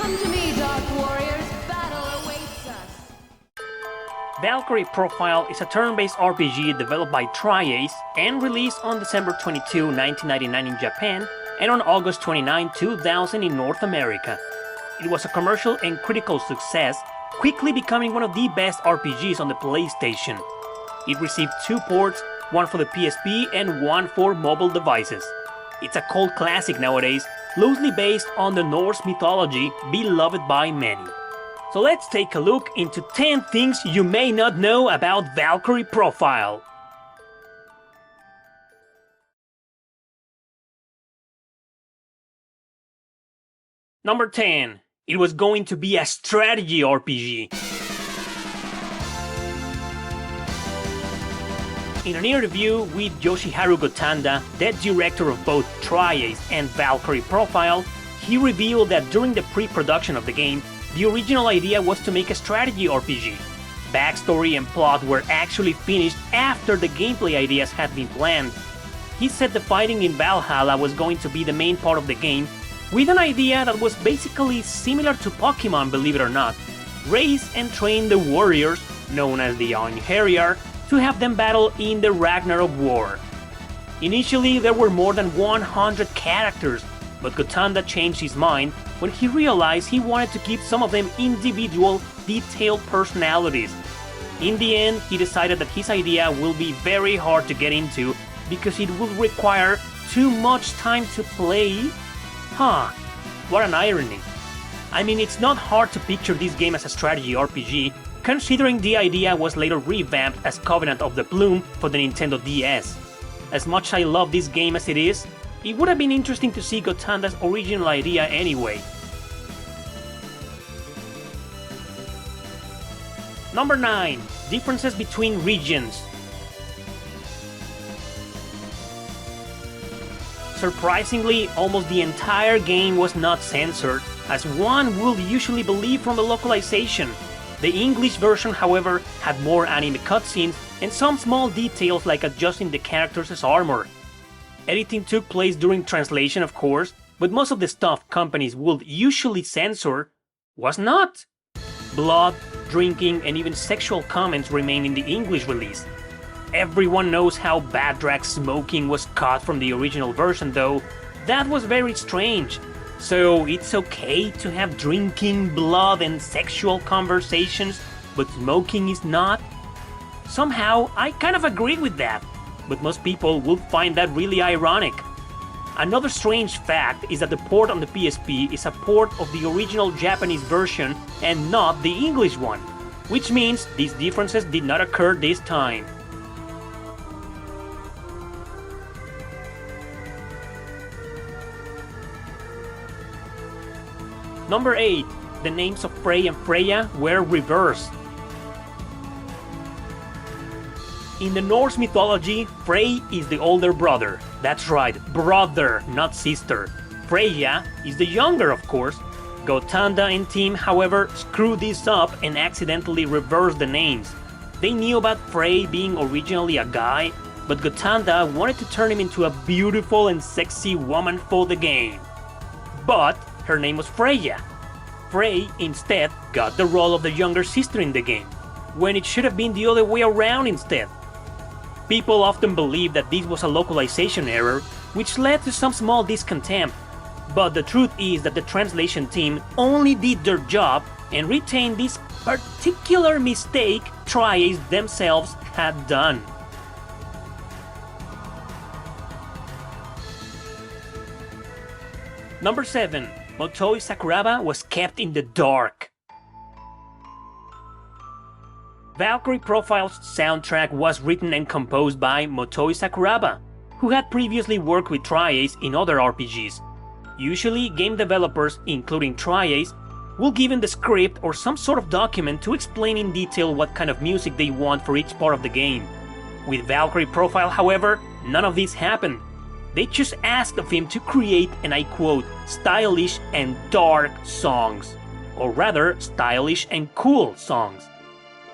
Come to me, Dark Warriors. Battle awaits us. Valkyrie Profile is a turn-based RPG developed by Tri-Ace and released on December 22, 1999 in Japan and on August 29, 2000 in North America. It was a commercial and critical success, quickly becoming one of the best RPGs on the PlayStation. It received 2 ports, one for the PSP and one for mobile devices. It's a cult classic nowadays, loosely based on the Norse mythology, beloved by many. So let's take a look into 10 things you may not know about Valkyrie Profile. Number 10. It was going to be a strategy RPG. In an interview with Yoshiharu Gotanda, the director of both Tri-Ace and Valkyrie Profile, he revealed that during the pre-production of the game, the original idea was to make a strategy RPG. Backstory and plot were actually finished after the gameplay ideas had been planned. He said the fighting in Valhalla was going to be the main part of the game, with an idea that was basically similar to Pokemon, believe it or not. Raise and train the warriors, known as the Einherjar, to have them battle in the Ragnarok War. Initially, there were more than 100 characters, but Gotanda changed his mind when he realized he wanted to keep some of them individual, detailed personalities. In the end, he decided that his idea will be very hard to get into because it will require too much time to play. What an irony. I mean, it's not hard to picture this game as a strategy RPG, considering the idea was later revamped as Covenant of the Plume for the Nintendo DS. As much as I love this game as it is, it would have been interesting to see Gotanda's original idea anyway. Number 9. Differences between regions. Surprisingly, almost the entire game was not censored, as one would usually believe from the localization. The English version, however, had more anime cutscenes and some small details like adjusting the characters' armor. Editing took place during translation, of course, but most of the stuff companies would usually censor was not. Blood, drinking, and even sexual comments remain in the English release. Everyone knows how Badrak smoking was cut from the original version, though. That was very strange. So it's okay to have drinking, blood, and sexual conversations, but smoking is not? Somehow, I kind of agree with that, but most people would find that really ironic. Another strange fact is that the port on the PSP is a port of the original Japanese version and not the English one, which means these differences did not occur this time. Number 8. The names of Frei and Freya were reversed. In the Norse mythology, Frey is the older brother. That's right, brother, not sister. Freya is the younger, of course. Gotanda and team, however, screwed this up and accidentally reversed the names. They knew about Frey being originally a guy, but Gotanda wanted to turn him into a beautiful and sexy woman for the game. But her name was Freya. Frey, instead, got the role of the younger sister in the game, when it should have been the other way around instead. People often believe that this was a localization error, which led to some small discontent, but the truth is that the translation team only did their job and retained this particular mistake Tri-Ace themselves had done. Number 7. Motoi Sakuraba was kept in the dark. Valkyrie Profile's soundtrack was written and composed by Motoi Sakuraba, who had previously worked with Tri-Ace in other RPGs. Usually, game developers, including Tri-Ace, will give him the script or some sort of document to explain in detail what kind of music they want for each part of the game. With Valkyrie Profile, however, none of this happened. They just asked of him to create, and I quote, stylish and dark songs. Or rather, stylish and cool songs.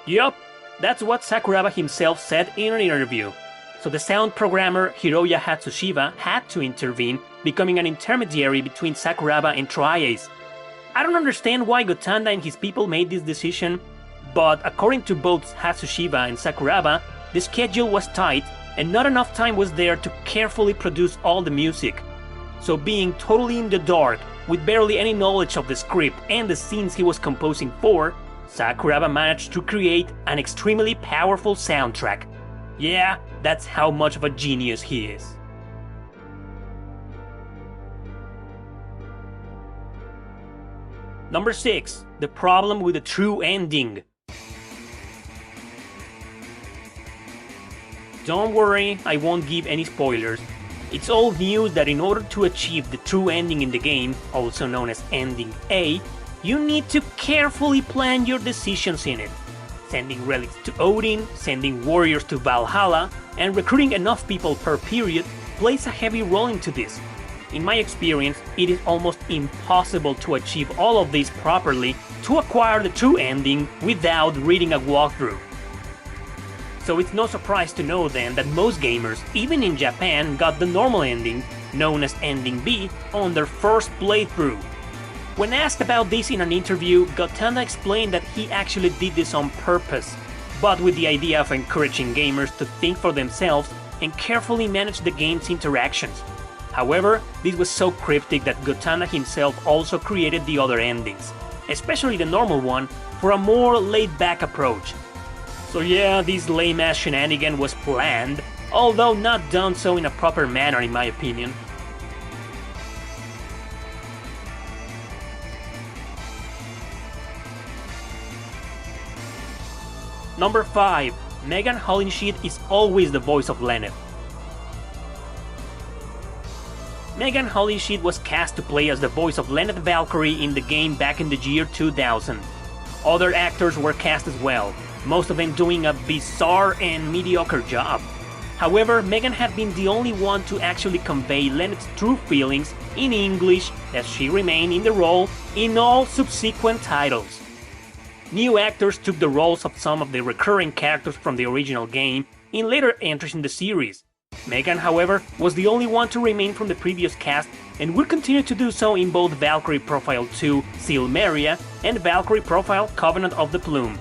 Yup, that's what Sakuraba himself said in an interview. So the sound programmer Hiroya Hatsushiba had to intervene, becoming an intermediary between Sakuraba and Tri-Ace. I don't understand why Gotanda and his people made this decision, but according to both Hatsushiba and Sakuraba, the schedule was tight and not enough time was there to carefully produce all the music. So being totally in the dark, with barely any knowledge of the script and the scenes he was composing for, Sakuraba managed to create an extremely powerful soundtrack. Yeah, that's how much of a genius he is. Number 6. The problem with the true ending. Don't worry, I won't give any spoilers. It's old news that in order to achieve the true ending in the game, also known as Ending A, you need to carefully plan your decisions in it. Sending relics to Odin, sending warriors to Valhalla, and recruiting enough people per period plays a heavy role into this. In my experience, it is almost impossible to achieve all of this properly to acquire the true ending without reading a walkthrough. So it's no surprise to know then that most gamers, even in Japan, got the normal ending, known as Ending B, on their first playthrough. When asked about this in an interview, Gotanda explained that he actually did this on purpose, but with the idea of encouraging gamers to think for themselves and carefully manage the game's interactions. However, this was so cryptic that Gotanda himself also created the other endings, especially the normal one, for a more laid-back approach. So yeah, this lame-ass shenanigan was planned, although not done so in a proper manner in my opinion. Number 5. Megan Hollingshead is always the voice of Lenneth. Megan Hollingshead was cast to play as the voice of Lenneth Valkyrie in the game back in the year 2000. Other actors were cast as well, most of them doing a bizarre and mediocre job. However, Megan had been the only one to actually convey Lenneth's true feelings in English, as she remained in the role in all subsequent titles. New actors took the roles of some of the recurring characters from the original game in later entries in the series. Megan, however, was the only one to remain from the previous cast and will continue to do so in both Valkyrie Profile 2 Silmeria and Valkyrie Profile Covenant of the Plume.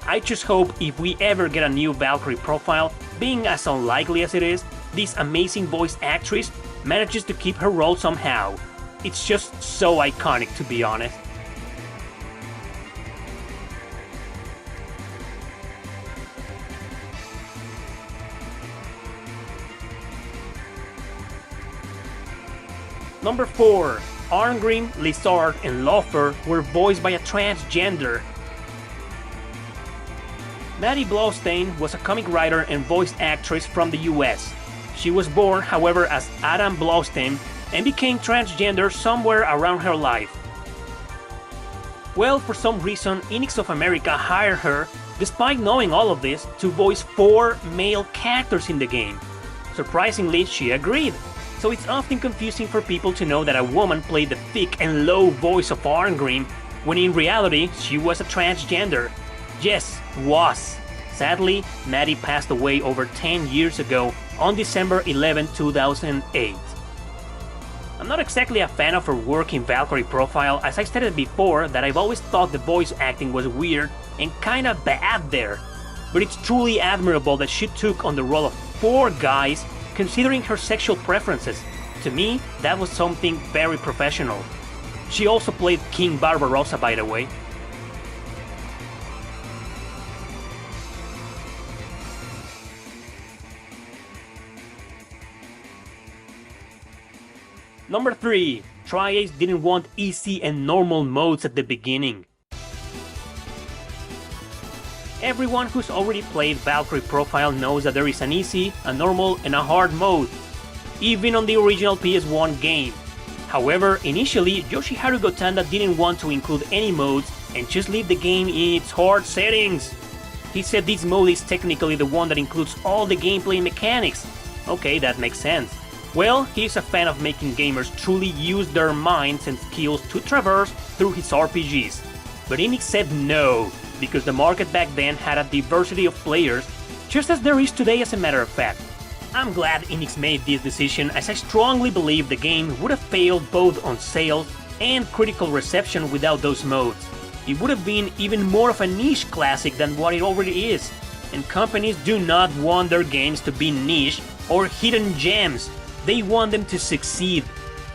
I just hope if we ever get a new Valkyrie Profile, being as unlikely as it is, this amazing voice actress manages to keep her role somehow. It's just so iconic, to be honest. Number 4. Arngrim, Lizard, and Lofer were voiced by a transgender. Maddie Blaustein was a comic writer and voice actress from the US. She was born, however, as Adam Blaustein and became transgender somewhere around her life. Well, for some reason, Enix of America hired her, despite knowing all of this, to voice 4 male characters in the game. Surprisingly, she agreed. So it's often confusing for people to know that a woman played the thick and low voice of Arngrim, when in reality she was a transgender. Yes, was. Sadly, Maddie passed away over 10 years ago on December 11, 2008. I'm not exactly a fan of her work in Valkyrie Profile, as I stated before that I've always thought the voice acting was weird and kinda bad there. But it's truly admirable that she took on the role of 4 guys considering her sexual preferences. To me, that was something very professional. She also played King Barbarossa, by the way. Number 3. Tri-Ace didn't want easy and normal modes at the beginning. Everyone who's already played Valkyrie Profile knows that there is an easy, a normal, and a hard mode, even on the original PS1 game. However, initially, Yoshiharu Gotanda didn't want to include any modes and just leave the game in its hard settings. He said this mode is technically the one that includes all the gameplay mechanics. Okay, that makes sense. Well, he's a fan of making gamers truly use their minds and skills to traverse through his RPGs. But Enix said no, because the market back then had a diversity of players, just as there is today as a matter of fact. I'm glad Enix made this decision, as I strongly believe the game would have failed both on sales and critical reception without those modes. It would have been even more of a niche classic than what it already is, and companies do not want their games to be niche or hidden gems. They want them to succeed.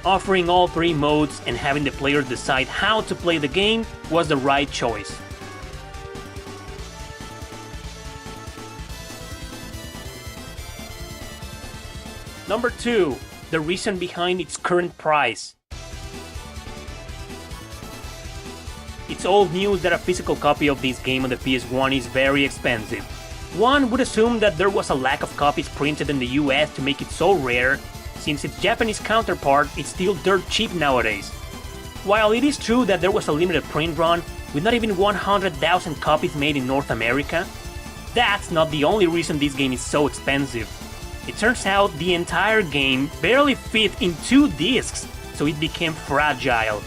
Offering all three modes and having the players decide how to play the game was the right choice. Number 2. The reason behind its current price. It's old news that a physical copy of this game on the PS1 is very expensive. One would assume that there was a lack of copies printed in the US to make it so rare, since its Japanese counterpart is still dirt cheap nowadays. While it is true that there was a limited print run with not even 100,000 copies made in North America, that's not the only reason this game is so expensive. It turns out the entire game barely fit in 2 discs, so it became fragile.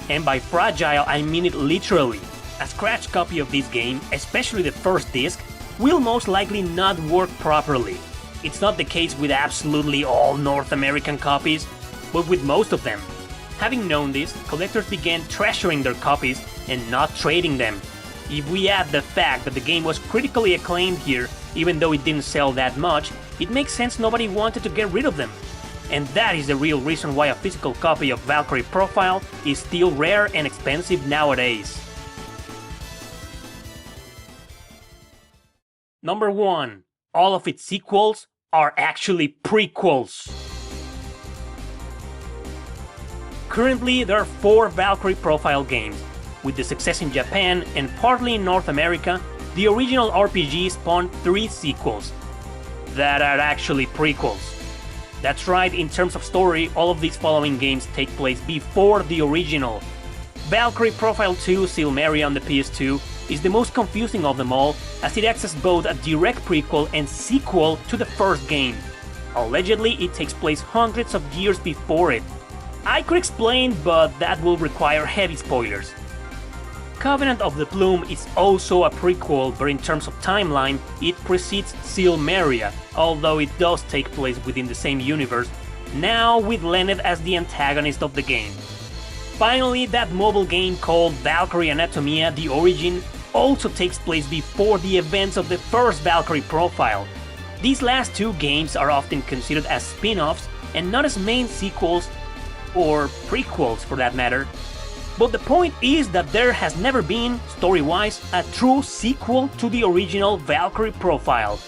And by fragile I mean it literally. A scratch copy of this game, especially the first disc, will most likely not work properly. It's not the case with absolutely all North American copies, but with most of them. Having known this, collectors began treasuring their copies and not trading them. If we add the fact that the game was critically acclaimed here, even though it didn't sell that much, it makes sense nobody wanted to get rid of them. And that is the real reason why a physical copy of Valkyrie Profile is still rare and expensive nowadays. Number 1. All of its sequels are actually prequels. Currently, there are 4 Valkyrie Profile games. With the success in Japan and partly in North America, the original RPG spawned 3 sequels that are actually prequels. That's right, in terms of story, all of these following games take place before the original. Valkyrie Profile 2 Silmeria on the PS2 is the most confusing of them all, as it acts as both a direct prequel and sequel to the first game. Allegedly, it takes place hundreds of years before it. I could explain, but that will require heavy spoilers. Covenant of the Plume is also a prequel, but in terms of timeline, it precedes Silmeria, although it does take place within the same universe, now with Lenneth as the antagonist of the game. Finally, that mobile game called Valkyrie Anatomia: The Origin also takes place before the events of the first Valkyrie Profile. These last 2 games are often considered as spin-offs and not as main sequels, or prequels for that matter. But the point is that there has never been, story-wise, a true sequel to the original Valkyrie Profile.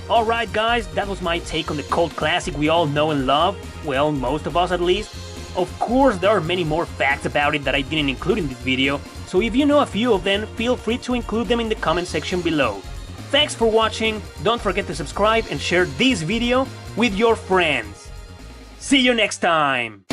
Alright guys, that was my take on the cult classic we all know and love, well, most of us at least. Of course, there are many more facts about it that I didn't include in this video, so if you know a few of them, feel free to include them in the comment section below. Thanks for watching, don't forget to subscribe and share this video with your friends. See you next time!